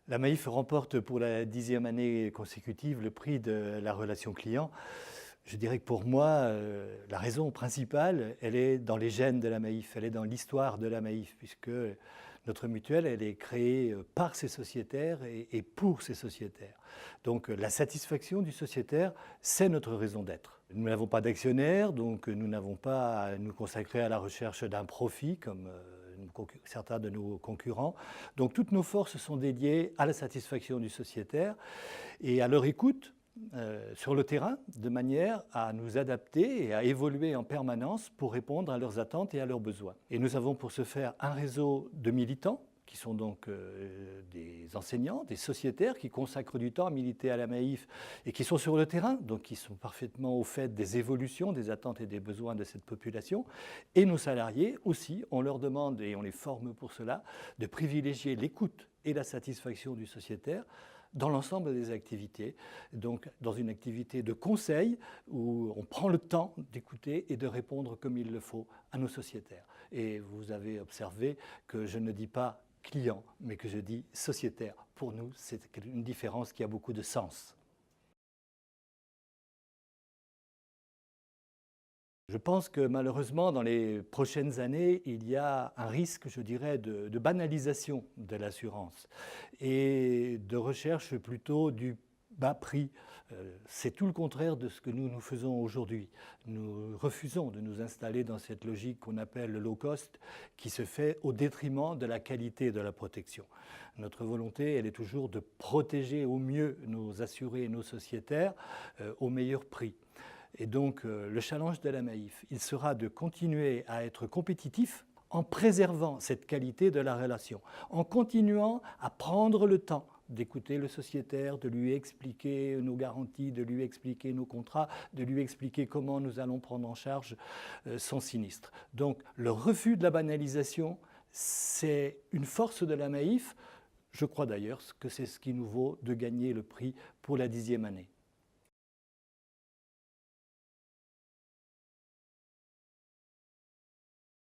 La Maïf remporte pour la 10e année consécutive le prix de la relation client. Je dirais que pour moi, la raison principale, elle est dans les gènes de la Maïf, elle est dans l'histoire de la Maïf, puisque notre mutuelle, elle est créée par ses sociétaires et pour ses sociétaires. Donc la satisfaction du sociétaire, c'est notre raison d'être. Nous n'avons pas d'actionnaires, donc nous n'avons pas à nous consacrer à la recherche d'un profit comme certains de nos concurrents. Donc toutes nos forces sont dédiées à la satisfaction du sociétaire et à leur écoute sur le terrain, de manière à nous adapter et à évoluer en permanence pour répondre à leurs attentes et à leurs besoins. Et nous avons pour ce faire un réseau de militants, qui sont donc des enseignants, des sociétaires qui consacrent du temps à militer à la Maïf et qui sont sur le terrain, donc qui sont parfaitement au fait des évolutions, des attentes et des besoins de cette population. Et nos salariés aussi, on leur demande, et on les forme pour cela, de privilégier l'écoute et la satisfaction du sociétaire dans l'ensemble des activités, donc dans une activité de conseil où on prend le temps d'écouter et de répondre comme il le faut à nos sociétaires. Et vous avez observé que je ne dis pas client, mais que je dis sociétaire. Pour nous, c'est une différence qui a beaucoup de sens. Je pense que malheureusement, dans les prochaines années, il y a un risque, je dirais, de banalisation de l'assurance et de recherche plutôt du bas prix. C'est tout le contraire de ce que nous faisons aujourd'hui. Nous refusons de nous installer dans cette logique qu'on appelle le low cost, qui se fait au détriment de la qualité de la protection. Notre volonté, elle est toujours de protéger au mieux nos assurés et nos sociétaires au meilleur prix. Et donc, le challenge de la Maïf, il sera de continuer à être compétitif en préservant cette qualité de la relation, en continuant à prendre le temps d'écouter le sociétaire, de lui expliquer nos garanties, de lui expliquer nos contrats, de lui expliquer comment nous allons prendre en charge son sinistre. Donc, le refus de la banalisation, c'est une force de la Maïf. Je crois d'ailleurs que c'est ce qui nous vaut de gagner le prix pour la 10e année.